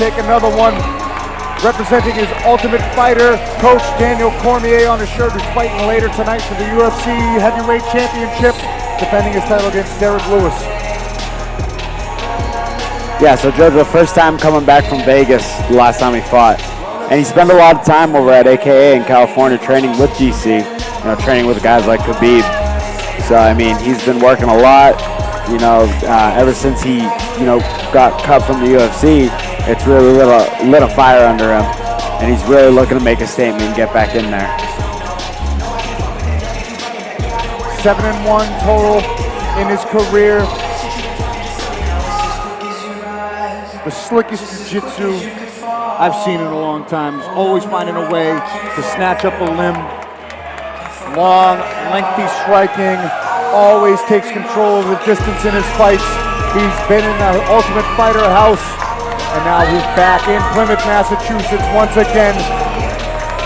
take another one. Representing his Ultimate Fighter, Coach Daniel Cormier on his shirt, who's fighting later tonight for the UFC Heavyweight Championship, defending his title against Derek Lewis. Yeah, so Joe's the first time coming back from Vegas the last time he fought. And he spent a lot of time over at AKA in California training with DC, training with guys like Khabib. So, I mean, he's been working a lot, ever since he, got cut from the UFC. It's really lit a fire under him, and he's really looking to make a statement and get back in there. 7-1 total in his career. The slickest jiu-jitsu I've seen in a long time. He's always finding a way to snatch up a limb. Long, lengthy striking, always takes control of the distance in his fights. He's been in the Ultimate Fighter house, and now he's back in Plymouth, Massachusetts once again.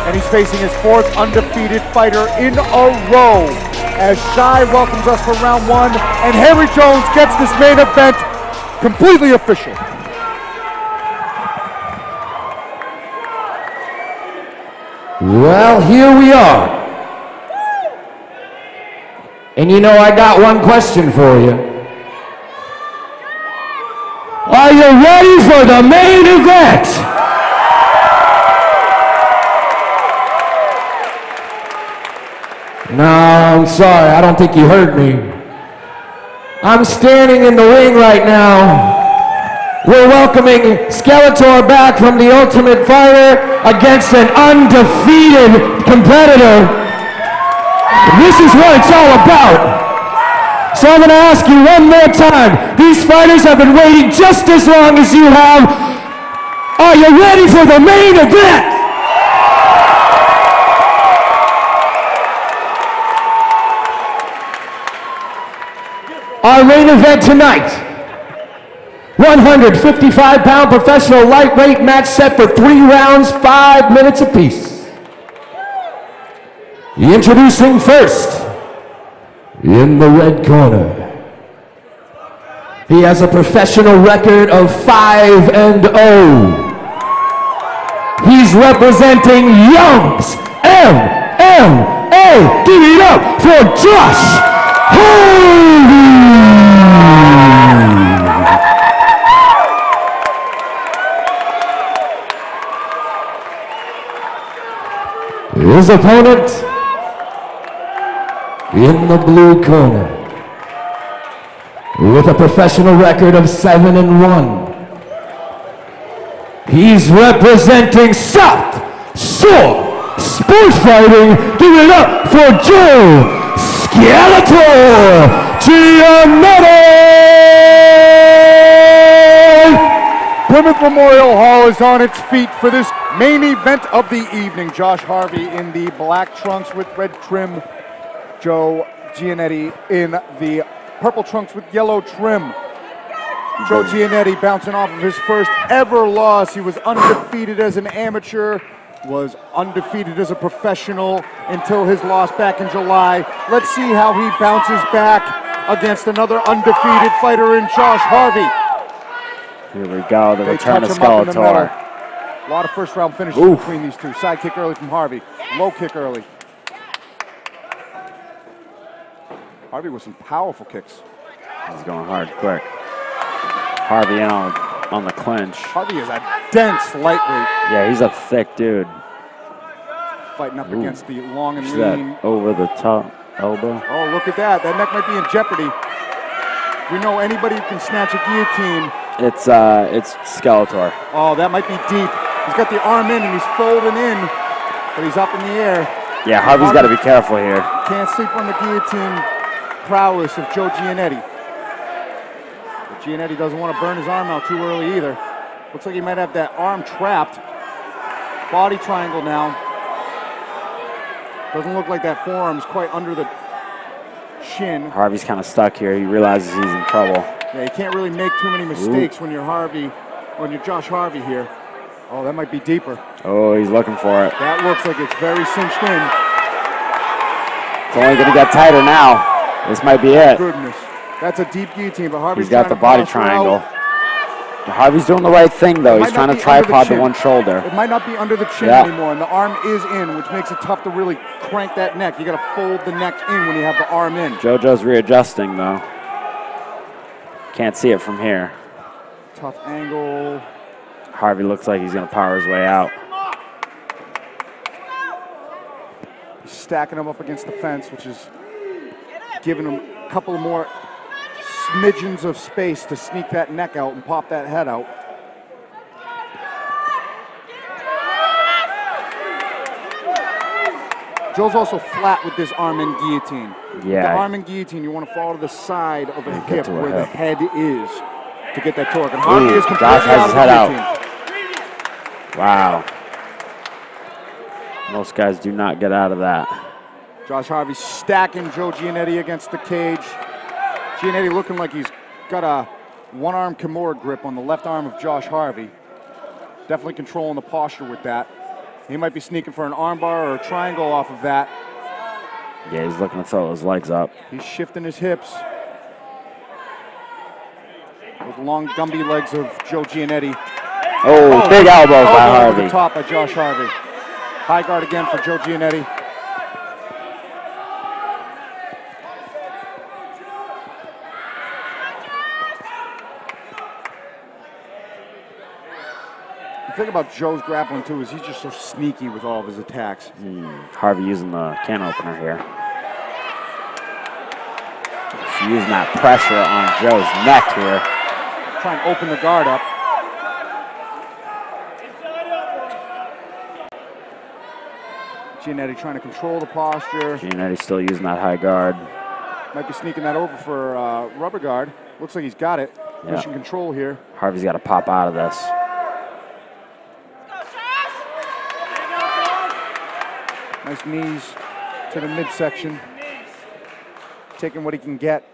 And he's facing his 4th undefeated fighter in a row as Shai welcomes us for round 1, and Henry Jones gets this main event completely official. Well, here we are. And I got one question for you. Are you ready for the main event? No, I'm sorry, I don't think you heard me. I'm standing in the ring right now. We're welcoming Skeletor back from the Ultimate Fighter against an undefeated competitor. This is what it's all about. So I'm going to ask you one more time. These fighters have been waiting just as long as you have. Are you ready for the main event? Our main event tonight. 155-pound professional lightweight match set for 3 rounds, 5 minutes apiece. Introducing first, in the red corner, he has a professional record of 5-0. He's representing Young's MMA. Give it up for Josh Harvey. His opponent, in the blue corner, with a professional record of 7-1. He's representing South Shore Sports Fighting. Give it up for Joe Skeletor Giannetti! Plymouth Memorial Hall is on its feet for this main event of the evening. Josh Harvey in the black trunks with red trim. Joe Giannetti in the purple trunks with yellow trim. Joe Giannetti bouncing off of his first ever loss. He was undefeated as an amateur, was undefeated as a professional until his loss back in July. Let's see how he bounces back against another undefeated fighter in Josh Harvey. Here we go, the return of Skeletor. A lot of first round finishes between these two. Side kick early from Harvey, low kick early. Harvey with some powerful kicks. He's going hard, quick. Harvey in on the clinch. Harvey is a dense lightweight. Yeah, he's a thick dude. Fighting up against the long and See lean. that over the top elbow? Oh, look at that. That neck might be in jeopardy. We know anybody who can snatch a guillotine. It's Skeletor. Oh, that might be deep. He's got the arm in and he's folding in, but he's up in the air. Yeah, Harvey's got to be careful here. Can't sleep on the guillotine prowess of Joe Giannetti. But Giannetti doesn't want to burn his arm out too early either. Looks like he might have that arm trapped. Body triangle now. Doesn't look like that forearm's quite under the shin. Harvey's kind of stuck here. He realizes he's in trouble. Yeah, you can't really make too many mistakes when you're Josh Harvey here. Oh, that might be deeper. Oh, he's looking for it. That looks like it's very cinched in. It's only going to get tighter now. This might be it. Goodness. That's a deep guillotine, but Harvey's got the body triangle. Harvey's doing the right thing, though. He's trying to tripod the one shoulder. It might not be under the chin anymore, and the arm is in, which makes it tough to really crank that neck. You got to fold the neck in when you have the arm in. JoJo's readjusting, though. Can't see it from here. Tough angle. Harvey looks like he's going to power his way out. He's stacking him up against the fence, which is giving him a couple of more smidgens of space to sneak that neck out and pop that head out. Joe's also flat with this arm in guillotine. Yeah. The arm in guillotine, you want to fall to the side of a hip where the head is to get that torque. And Harvey is completely out of the guillotine. Wow. Most guys do not get out of that. Josh Harvey stacking Joe Giannetti against the cage. Giannetti looking like he's got a one-arm Kimura grip on the left arm of Josh Harvey. Definitely controlling the posture with that. He might be sneaking for an armbar or a triangle off of that. Yeah, he's looking to throw his legs up. He's shifting his hips. Those long Gumby legs of Joe Giannetti. Oh, big elbow by Harvey. Over the top by Josh Harvey. High guard again for Joe Giannetti. The thing about Joe's grappling too is he's just so sneaky with all of his attacks. Harvey using the can opener here. He's using that pressure on Joe's neck here. Trying to open the guard up. Giannetti trying to control the posture. Giannetti still using that high guard. Might be sneaking that over for rubber guard. Looks like he's got it. Yeah. Mission control here. Harvey's got to pop out of this. Nice knees to the midsection. Taking what he can get.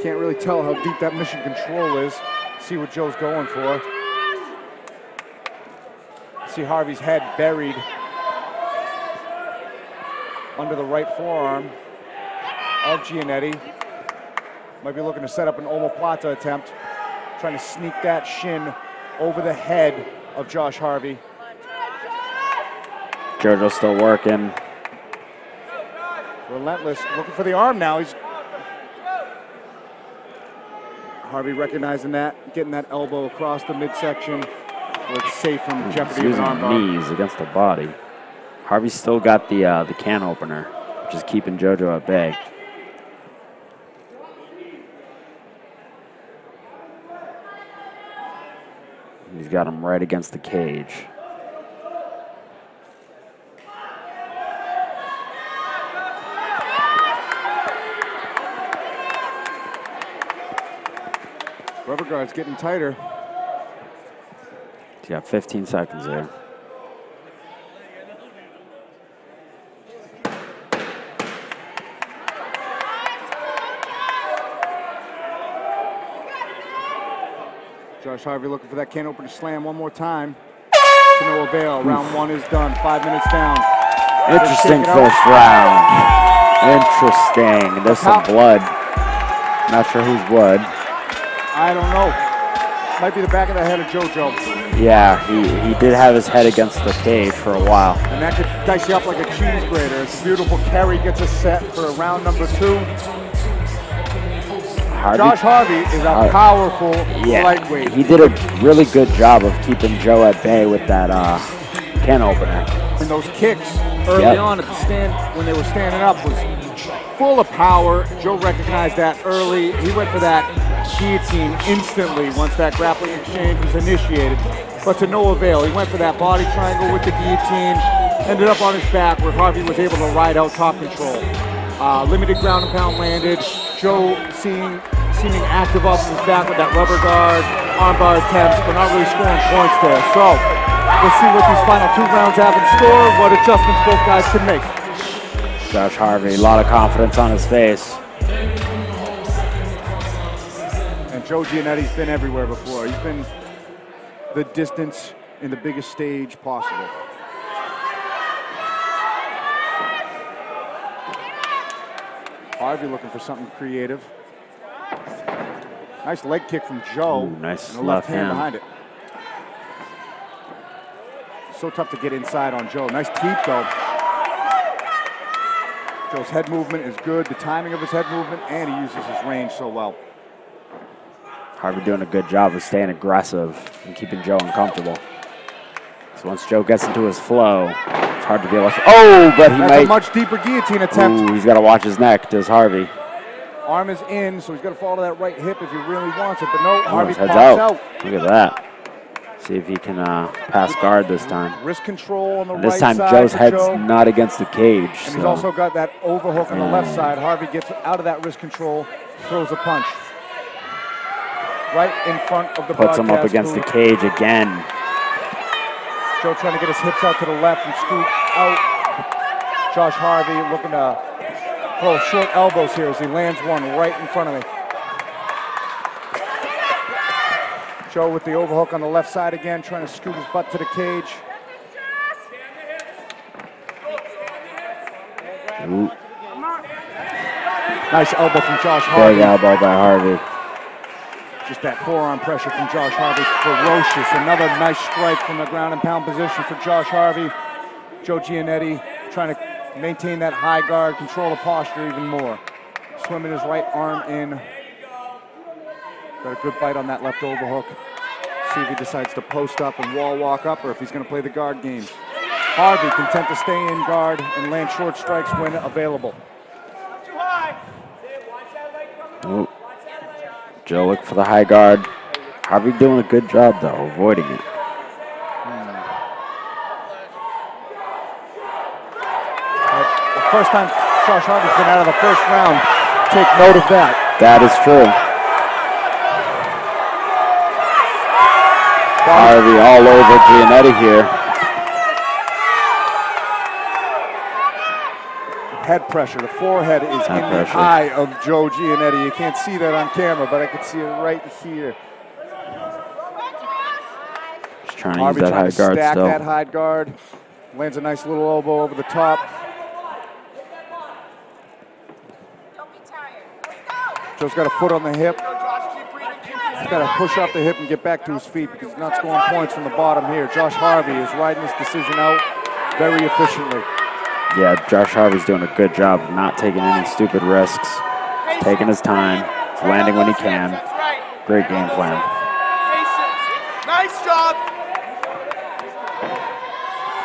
Can't really tell how deep that mission control is. See what Joe's going for. See Harvey's head buried under the right forearm of Giannetti. Might be looking to set up an omoplata attempt. Trying to sneak that shin over the head of Josh Harvey. JoJo's still working. Relentless, looking for the arm now. Harvey recognizing that, getting that elbow across the midsection where it's safe from jeopardy of an arm bar. Knees against the body. Harvey's still got the can opener, which is keeping JoJo at bay. He's got him right against the cage. Rubber guard's getting tighter. He's got 15 seconds there. Josh Harvey looking for that can opener slam one more time. To no avail. Round one is done. 5 minutes down. Interesting first round. Interesting. There's some blood. Not sure whose blood. I don't know. Might be the back of the head of JoJo. Yeah, he did have his head against the cage for a while. And that could dice you up like a cheese grater. It's a beautiful carry, gets us set for round number 2. Josh Harvey is a powerful lightweight. He did a really good job of keeping Joe at bay with that can opener. And those kicks early on at the stand, when they were standing up, was full of power. Joe recognized that early. He went for that guillotine instantly once that grappling exchange was initiated, but to no avail. He went for that body triangle with the guillotine, ended up on his back where Harvey was able to ride out top control. Limited ground and pound landed. Joe seeming active off his back with that rubber guard, armbar attempts, but not really scoring points there. So we'll see what these final 2 rounds have in store, what adjustments both guys can make. Josh Harvey, a lot of confidence on his face. And Joe Giannetti's been everywhere before. He's been the distance in the biggest stage possible. Harvey looking for something creative. Nice leg kick from Joe. Ooh, nice and the left hand behind it. So tough to get inside on Joe. Nice keep though. Joe's head movement is good, the timing of his head movement, and he uses his range so well. Harvey doing a good job of staying aggressive and keeping Joe uncomfortable. So once Joe gets into his flow, it's hard to deal with. Oh, but That's a much deeper guillotine attempt. Ooh, he's got to watch his neck, does Harvey. Arm is in, so he's got to follow that right hip if he really wants it. But no, Harvey head's pops out. Look at that. See if he can pass guard this time. Wrist control on the right This time side Joe's for head's Joe. not against the cage. And he's also got that overhook on the left side. Harvey gets out of that wrist control, throws a punch. Right in front of the puts him up against the cage again. Joe trying to get his hips out to the left and scoot out. Josh Harvey looking to throw short elbows here as he lands one right in front of me. Joe with the overhook on the left side again, trying to scoot his butt to the cage. Ooh. Nice elbow from Josh Harvey. Big elbow by Harvey. Just that forearm pressure from Josh Harvey, ferocious. Another nice strike from the ground and pound position for Josh Harvey. Joe Giannetti trying to maintain that high guard, control the posture even more. Swimming his right arm in. Got a good bite on that left overhook. See if he decides to post up and wall walk up or if he's going to play the guard game. Harvey content to stay in guard and land short strikes when available. Too high. Ooh. Joe look for the high guard. Harvey doing a good job though, avoiding it. The first time Josh Harvey's been out of the first round. Take note of that. That is true. Harvey all over Giannetti here. Head pressure, the forehead is in the eye of Joe Giannetti. You can't see that on camera, but I can see it right here. Just trying to Harvey use that high guard stack still. that high guard. Lands a nice little elbow over the top. Joe's got a foot on the hip. He's got to push off the hip and get back to his feet because he's not scoring points from the bottom here. Josh Harvey is riding this decision out very efficiently. Yeah, Josh Harvey's doing a good job of not taking any stupid risks. He's taking his time. He's landing when he can. Great game plan. Nice job.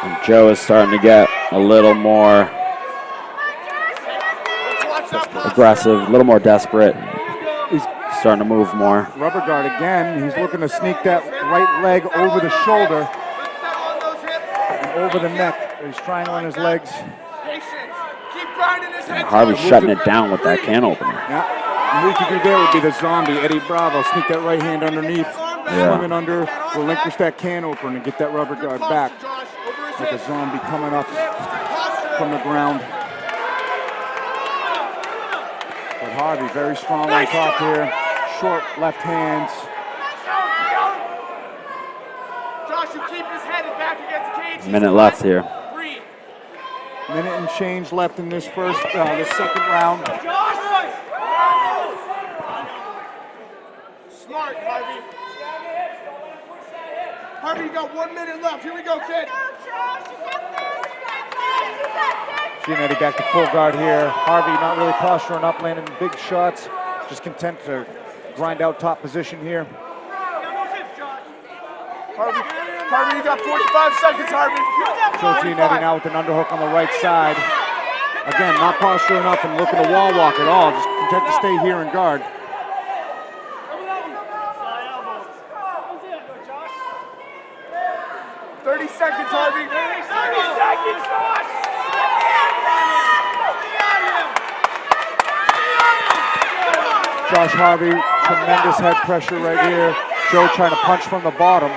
And Joe is starting to get a little more aggressive, a little more desperate. He's starting to move more. Rubber guard again. He's looking to sneak that right leg over the shoulder and over the neck. He's trying on his legs. And Harvey's shutting it down with that can opener. Yeah, the move to do there would be the zombie, Eddie Bravo. Sneak that right hand underneath, swing it under, relinquish that can opener and get that rubber guard back. Like a zombie coming up from the ground. But Harvey very strong on top here. Short left hands. Josh, you keep his head back against the cage. Minute left here. Minute and change left in this this second round. Smart, Harvey. Harvey, you got 1 minute left. Here we go, kid. Giannetti back to full guard here. Harvey not really posturing up, landing big shots. Just content to grind out top position here. Harvey, you got 45 seconds, Harvey. Joe Giannetti now with an underhook on the right side. Again, not posturing up and looking to wall walk at all. Just content to stay here and guard. 30 seconds, Harvey. 30 seconds, Josh. Josh Harvey, tremendous head pressure right here. Joe trying to punch from the bottom.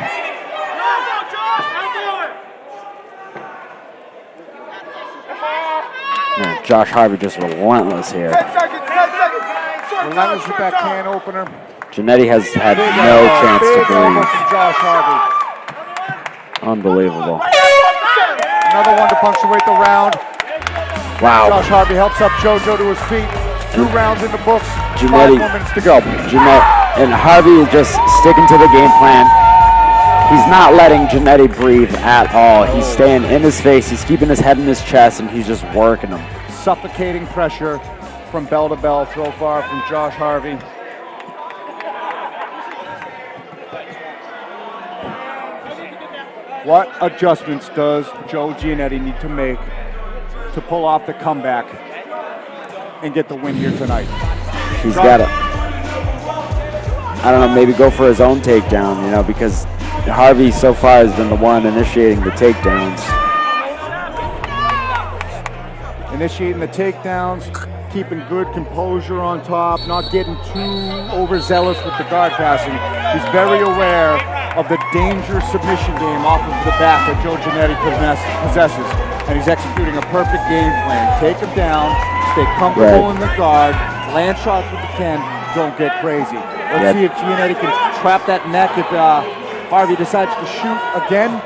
Man, Josh Harvey just relentless here. 10 seconds, 10 seconds. Relentless with that can opener. Giannetti has had no chance to Big elbow breathe. from Josh Harvey. Unbelievable. Another one to punctuate the round. Wow. Josh Harvey helps up JoJo to his feet. 2 rounds in the books. Giannetti, 5 more minutes to go. And Harvey is just sticking to the game plan. He's not letting Giannetti breathe at all. He's staying in his face. He's keeping his head in his chest, and he's just working him. Suffocating pressure from bell to bell so far from Josh Harvey. What adjustments does Joe Giannetti need to make to pull off the comeback and get the win here tonight? He's got to, I don't know, maybe go for his own takedown, you know, because Harvey so far has been the one initiating the takedowns. Initiating the takedowns, keeping good composure on top, not getting too overzealous with the guard passing. He's very aware of the dangerous submission game off of the back that Joe Giannetti possesses, and he's executing a perfect game plan. Take him down, stay comfortable in the guard, land shots with the 10, don't get crazy. Let's see if Giannetti can trap that neck if Harvey decides to shoot again,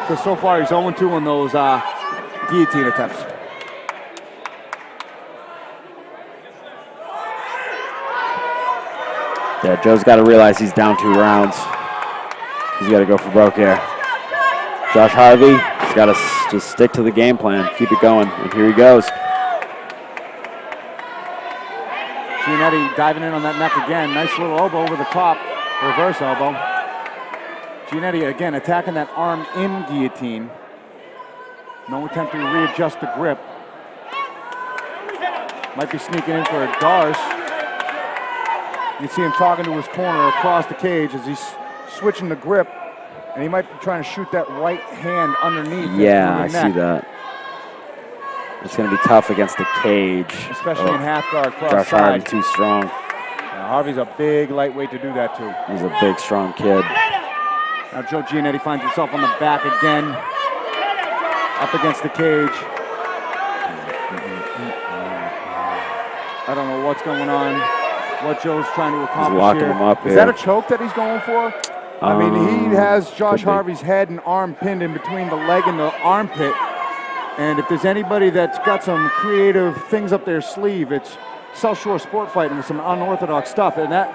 because so far he's 0-2 on those guillotine attempts. Yeah, Joe's got to realize he's down 2 rounds. He's got to go for broke here. Josh Harvey, he's got to just stick to the game plan, keep it going, and here he goes. Giannetti diving in on that neck again. Nice little elbow over the top, reverse elbow. Giannetti again attacking that arm in guillotine. No attempt to readjust the grip. Might be sneaking in for a Dars. You can see him talking to his corner across the cage as he's switching the grip, and he might be trying to shoot that right hand underneath. Yeah, I see that. It's going to be tough against the cage. Especially in half guard cross Josh side. Harvey's too strong. Now, Harvey's a big lightweight to do that too. He's a big, strong kid. Now Joe Giannetti finds himself on the back again, up against the cage. I don't know what's going on, what Joe's trying to accomplish. He's locking here. him up Is here. that a choke that he's going for? I mean, he has Josh Harvey's head and arm pinned in between the leg and the armpit. And if there's anybody that's got some creative things up their sleeve, it's South Shore Sport Fighting with some unorthodox stuff. And that,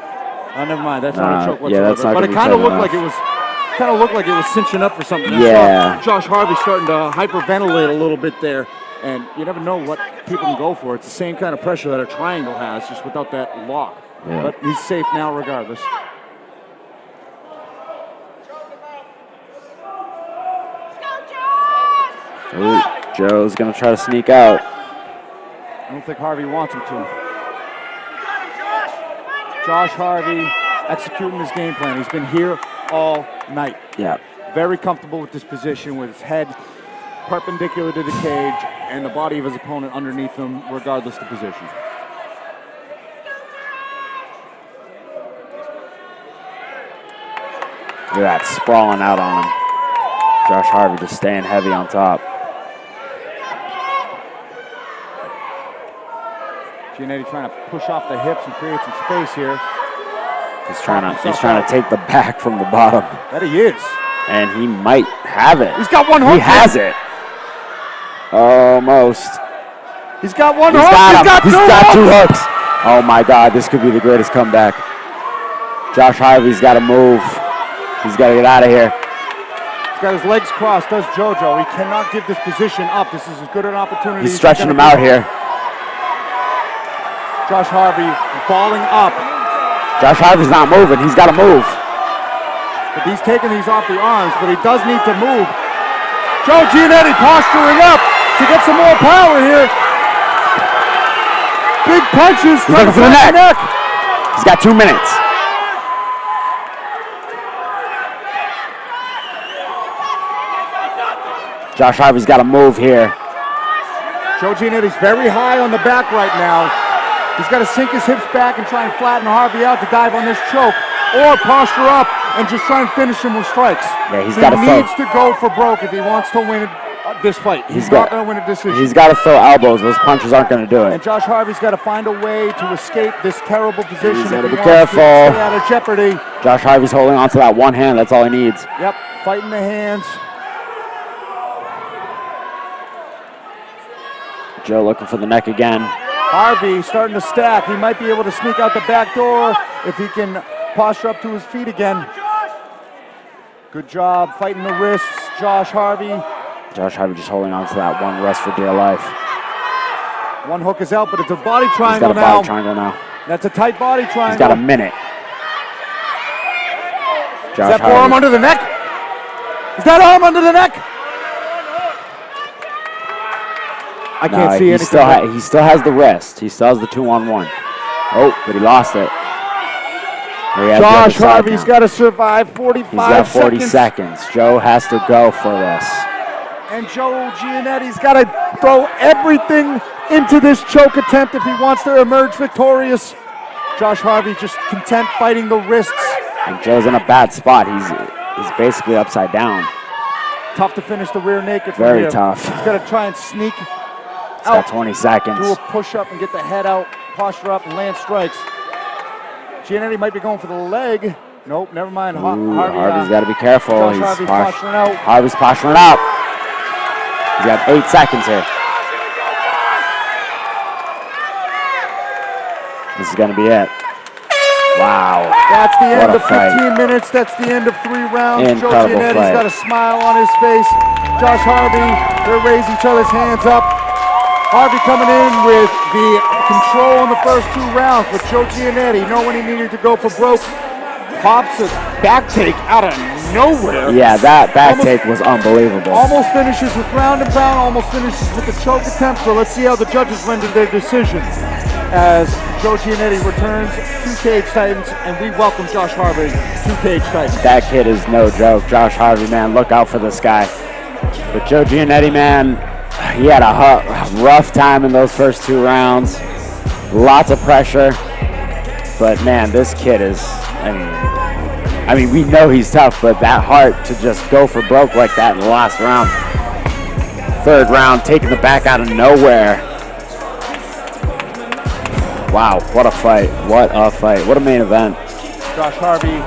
oh, never mind, that's not a choke whatsoever. Yeah, that's not but it kind of looked like it was, cinching up for something. Yeah. I saw Josh Harvey starting to hyperventilate a little bit there. And you never know what people can go for. It's the same kind of pressure that a triangle has, just without that lock. Yeah. But he's safe now regardless. Ooh, Joe's going to try to sneak out. I don't think Harvey wants him to. Josh Harvey executing his game plan. He's been here all night. Yeah. Very comfortable with this position with his head perpendicular to the cage and the body of his opponent underneath him, regardless of the position. Look at that, sprawling out on him. Josh Harvey just staying heavy on top. Giannetti trying to push off the hips and create some space here. He's trying to take the back from the bottom. That he is. And he might have it. He's got one hook. He has it. Almost. He's got one hook. He's got 2 hooks. Oh my God, this could be the greatest comeback. Josh Harvey's got to move. He's got to get out of here. He's got his legs crossed, does JoJo. He cannot give this position up. This is as good an opportunity. He's stretching him out here. Josh Harvey balling up. Josh Harvey's not moving. He's got to move. But he's taking these off the arms, but he does need to move. Joe Giannetti posturing up to get some more power here. Big punches. He's looking for the neck. He's got 2 minutes. Josh Harvey's got to move here. Joe Giannetti's very high on the back right now. He's got to sink his hips back and try and flatten Harvey out to dive on this choke, or posture up and just try and finish him with strikes. Yeah, he's got to He needs to go for broke if he wants to win this fight. He's not going to win a decision. He's got to throw elbows. Those punches aren't going to do it. And Josh Harvey's got to find a way to escape this terrible position. He's got to if he be wants to careful. stay out of jeopardy. Josh Harvey's holding on to that one hand. That's all he needs. Yep, fighting the hands. Joe looking for the neck again. Harvey starting to stack. He might be able to sneak out the back door if he can posture up to his feet again. Good job fighting the wrists, Josh Harvey. Josh Harvey just holding on to that one wrist for dear life. One hook is out, but it's a body triangle He's got a body triangle now. That's a tight body triangle. He's got a minute. Is that forearm under the neck? Is that arm under the neck? I can't see anything. He still has the wrist. He still has the 2-on-1. Oh, but he lost it. Josh Harvey's got to survive 45 seconds. He's got 40 seconds. Joe has to go for this. And Joe Giannetti's got to throw everything into this choke attempt if he wants to emerge victorious. Josh Harvey just content fighting the wrists. And Joe's in a bad spot. He's basically upside down. Tough to finish the rear naked. Very tough. He's got to try and sneak He's got 20 seconds. Do a push-up and get the head out, posture up, and land strikes. Giannetti might be going for the leg. Nope, never mind. Harvey's got to be careful. Harvey's posturing out. Harvey's posturing out. He's got 8 seconds here. This is going to be it. Wow. That's the end of 15 minutes. That's the end of 3 rounds. Incredible Joe Giannetti's got a smile on his face. Josh Harvey, they raise each other's hands up. Harvey coming in with the control in the first 2 rounds, but Joe Giannetti, knowing he needed to go for broke, pops a back take out of nowhere. Yeah, that back take was unbelievable. Almost finishes with ground and pound, almost finishes with the choke attempt, so let's see how the judges render their decision as Joe Giannetti returns to Cage Titans, and we welcome Josh Harvey to Cage Titans. That kid is no joke. Josh Harvey, man, look out for this guy. But Joe Giannetti, man, he had a rough time in those first 2 rounds. Lots of pressure. But, man, this kid is, I mean, we know he's tough, but that heart to just go for broke like that in the last round. 3rd round, taking the back out of nowhere. Wow, what a fight. What a fight. What a main event. Josh Harvey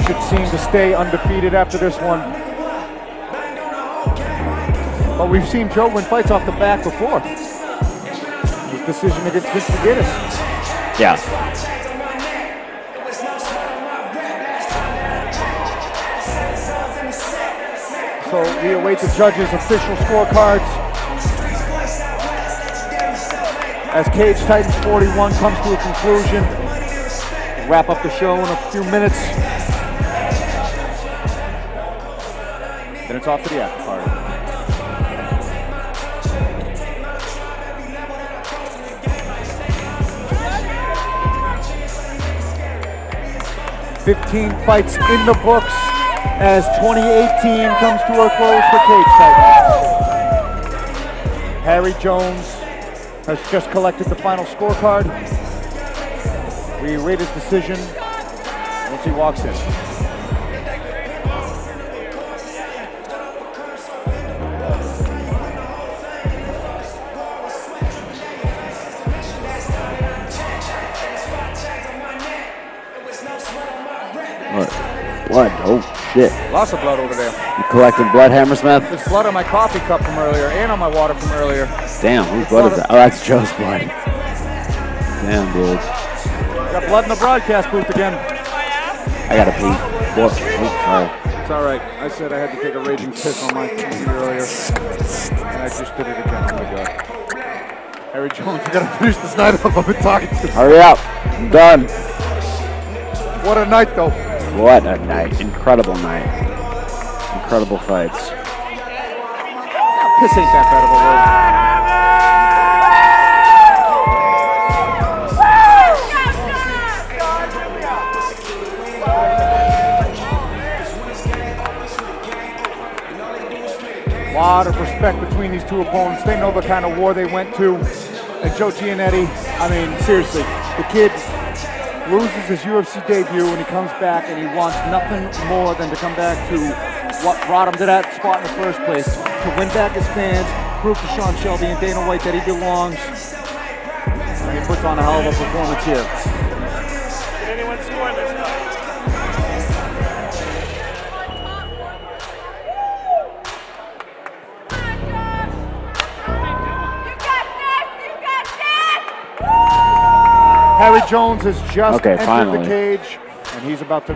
should seem to stay undefeated after this one. But we've seen Joe win fights off the back before. His decision against Vince McGinnis. Yeah. So we await the judges' official scorecards as Cage Titans 41 comes to a conclusion. We'll wrap up the show in a few minutes. Then it's off to the after party. $15 fights in the books as 2018 comes to a close for Cage Titans. Harry Jones has just collected the final scorecard. We rate his decision once he walks in. What? Oh, shit. Lots of blood over there. You collecting blood, Hammersmith? There's blood on my coffee cup from earlier and on my water from earlier. Damn, whose blood is that? Oh, that's Joe's blood. Damn, dude. Got blood in the broadcast booth again. I gotta pee. What? Oh, sorry. It's all right. I said I had to take a raging piss on my TV earlier, and I just did it again. Oh my God. Harry Jones, I gotta finish this night up. I've been talking to. Hurry up. I'm done. What a night, though. What a night. Incredible night. Incredible fights. Piss ain't that bad of a word. Lot of respect between these 2 opponents. They know the kind of war they went to. And Joe Giannetti, I mean, seriously, the kid loses his UFC debut, and he comes back, and he wants nothing more than to come back to what brought him to that spot in the first place, to win back his fans, prove to Sean Shelby and Dana White that he belongs. And he puts on a hell of a performance here. Did anyone score this night? Harry Jones has just entered finally. the cage, and he's about to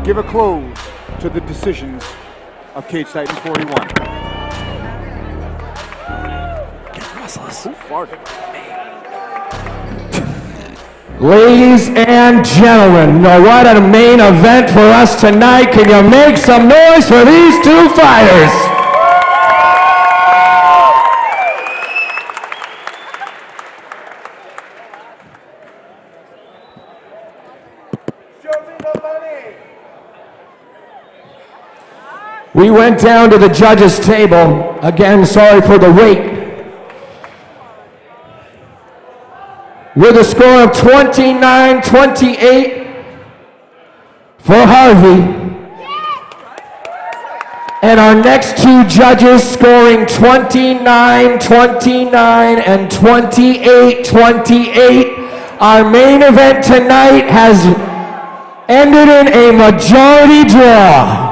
give a close to the decisions of Cage Titans 41. Get restless. Who farted? Ladies and gentlemen, what a main event for us tonight. Can you make some noise for these two fighters? We went down to the judges' table. Again, sorry for the wait. With a score of 29-28 for Harvey. And our next two judges scoring 29-29 and 28-28. Our main event tonight has ended in a majority draw.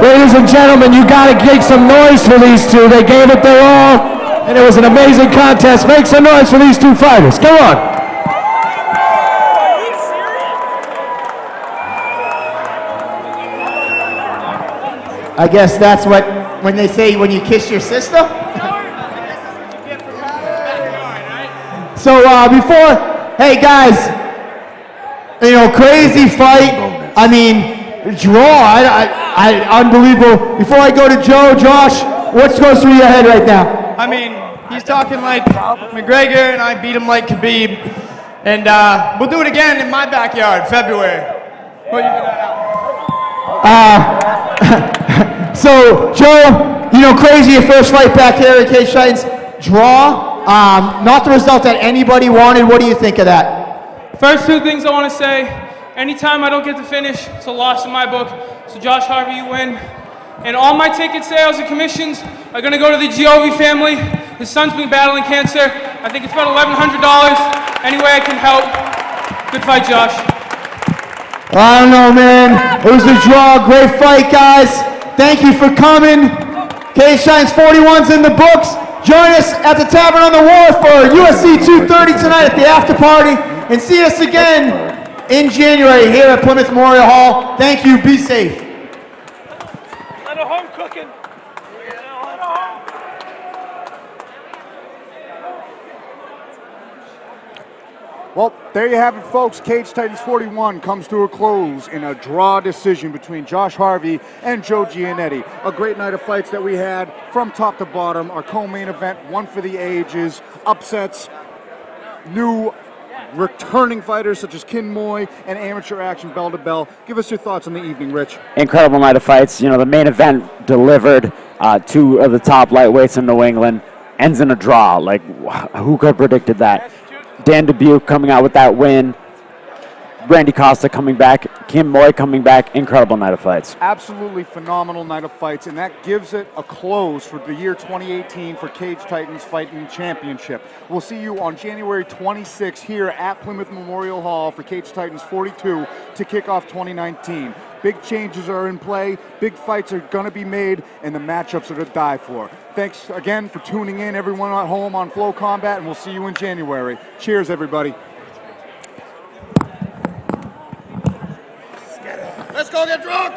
Ladies and gentlemen, you gotta make some noise for these two. They gave it their all, and it was an amazing contest. Make some noise for these two fighters. Come on. I guess that's what, when they say when you kiss your sister. So before, hey guys, you know, crazy fight. I mean, draw, unbelievable. Before I go to Joe, Josh, what goes through your head right now? I mean, he's talking like McGregor, and I beat him like Khabib. And we'll do it again in my backyard, February. What you So, Joe, you know, crazy, your first fight back here at Cage Titans. Draw, not the result that anybody wanted. What do you think of that? First two things I want to say. Anytime I don't get to finish, it's a loss in my book. So Josh Harvey, you win. And all my ticket sales and commissions are going to go to the Giove family. His son's been battling cancer. I think it's about $1,100. Any way I can help. Good fight, Josh. I don't know, man. It was a draw. Great fight, guys. Thank you for coming. Cage Titans 41's in the books. Join us at the Tavern on the Wharf for UFC 230 tonight at the after party. And see us again in January here at Plymouth Memorial Hall. Thank you. Be safe. Let a home cooking. Well, there you have it, folks. Cage Titans 41 comes to a close in a draw decision between Josh Harvey and Joe Giannetti. A great night of fights that we had from top to bottom. Our co-main event, one for the ages, upsets, new returning fighters such as Kin Moy and amateur action bell to bell. Give us your thoughts on the evening, Rich. Incredible night of fights. You know, the main event delivered two of the top lightweights in New England. Ends in a draw. Like, who could have predicted that? Dan Dubuque coming out with that win. Randy Costa coming back. Kim Moy coming back. Incredible night of fights. Absolutely phenomenal night of fights, and that gives it a close for the year 2018 for Cage Titans Fighting Championship. We'll see you on January 26th here at Plymouth Memorial Hall for Cage Titans 42 to kick off 2019. Big changes are in play, big fights are going to be made, and the matchups are to die for. Thanks again for tuning in, everyone at home on Flow Combat, and we'll see you in January. Cheers, everybody. Let's go get drunk.